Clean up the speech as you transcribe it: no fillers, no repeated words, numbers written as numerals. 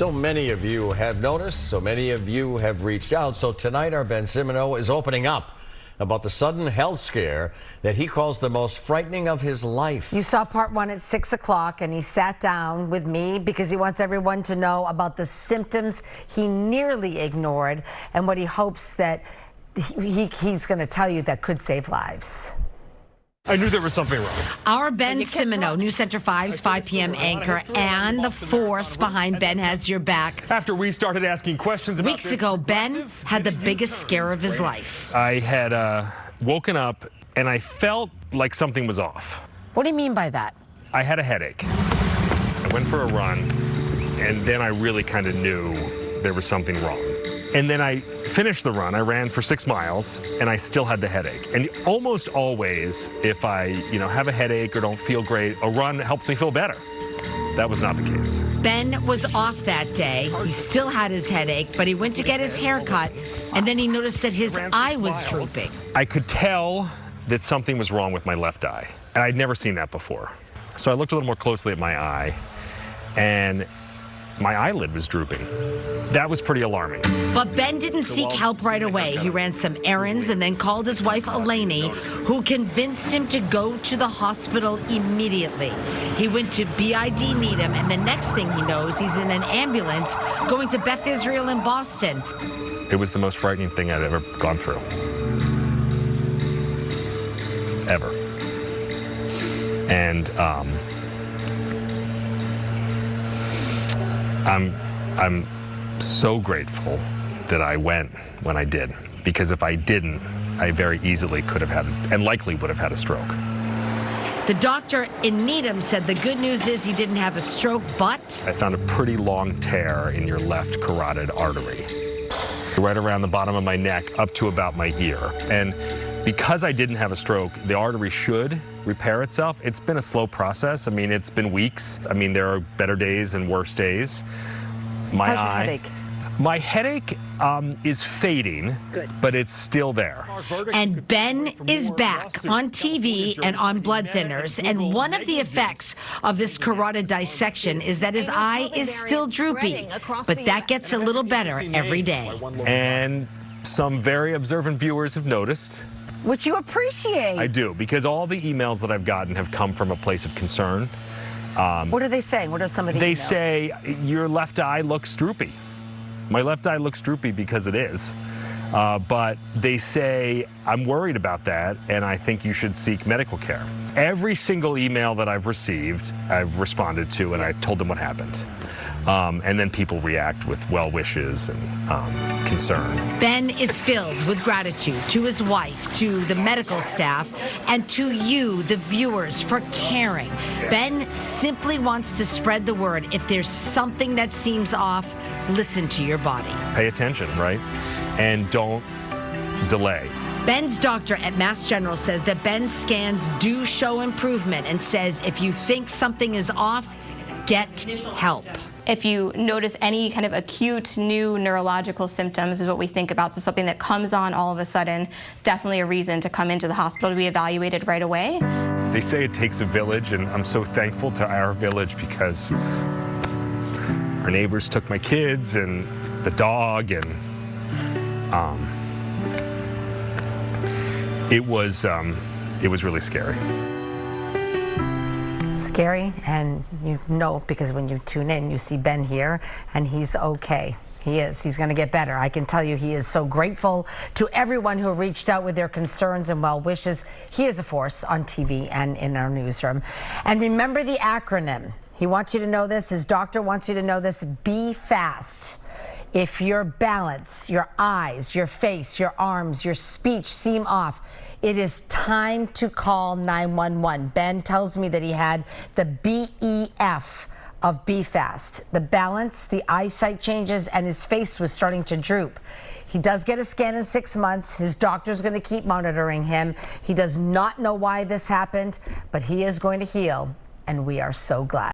So many of you have noticed, so many of you have reached out. So tonight our Ben Simmoneau is opening up about the sudden health scare that he calls the most frightening of his life. You saw part one at 6 o'clock, and he sat down with me because he wants everyone to know about the symptoms he nearly ignored and what he hopes that he's going to tell you that could save lives. I knew there was something wrong. Our Ben Simmoneau, News Center 5's 5 p.m. anchor, and the force behind Ben Has Your Back. After we started asking questions about Weeks ago, Ben had the biggest scare of his life. I had woken up and I felt like something was off. What do you mean by that? I had a headache. I went for a run, and then I really kind of knew there was something wrong. And then I finished the run. I ran for 6 miles, and I still had the headache. And almost always, if I, have a headache or don't feel great, a run helps me feel better. That was not the case. Ben was off that day. He still had his headache, but he went to get his hair cut, and then he noticed that his eye was drooping. I could tell that something was wrong with my left eye, and I'd never seen that before. So I looked a little more closely at my eye, and my eyelid was drooping. That was pretty alarming. But Ben didn't seek help right away. He ran some errands and then called his wife, Elaine, who convinced him to go to the hospital immediately. He went to BID Needham, and the next thing he knows, he's in an ambulance going to Beth Israel in Boston. It was the most frightening thing I'd ever gone through. Ever. And I'm so grateful that I went when I did, because if I didn't, I very easily could have had, and likely would have had, a stroke. The doctor in Needham said the good news is he didn't have a stroke, but I found a pretty long tear in your left carotid artery, right around the bottom of my neck up to about my ear. And because I didn't have a stroke, the artery should repair itself. It's been a slow process. I mean, it's been weeks. I mean, there are better days and worse days. How's your headache? My headache is fading, but it's still there. And Ben is back on TV and on blood thinners. And one of the effects of this carotid dissection is that his eye is still droopy. But that gets a little better every day. And some very observant viewers have noticed. Which you appreciate. I do, because all the emails that I've gotten have come from a place of concern. What are they saying? What are some of the emails? They say, your left eye looks droopy. My left eye looks droopy because it is. But they say, I'm worried about that, and I think you should seek medical care. Every single email that I've received, I've responded to, and I told them what happened. And then people react with well wishes and concern. Ben is filled with gratitude to his wife, to the medical staff, and to you, the viewers, for caring. Ben simply wants to spread the word. If there's something that seems off, listen to your body. Pay attention, right? And don't delay. Ben's doctor at Mass General says that Ben's scans do show improvement and says if you think something is off, get help. If you notice any kind of acute new neurological symptoms is what we think about. So something that comes on all of a sudden, it's definitely a reason to come into the hospital to be evaluated right away. They say it takes a village, and I'm so thankful to our village because our neighbors took my kids and the dog, and it was really scary. Scary, and because when you tune in, you see Ben here, and he's okay. He is. He's going to get better. I can tell you he is so grateful to everyone who reached out with their concerns and well wishes. He is a force on TV and in our newsroom. And remember the acronym. He wants you to know this. His doctor wants you to know this. Be fast. If your balance, your eyes, your face, your arms, your speech seem off, it is time to call 911. Ben tells me that he had the BEF of Be Fast. The balance, the eyesight changes, and his face was starting to droop. He does get a scan in 6 months. His doctor's going to keep monitoring him. He does not know why this happened, but he is going to heal, and we are so glad.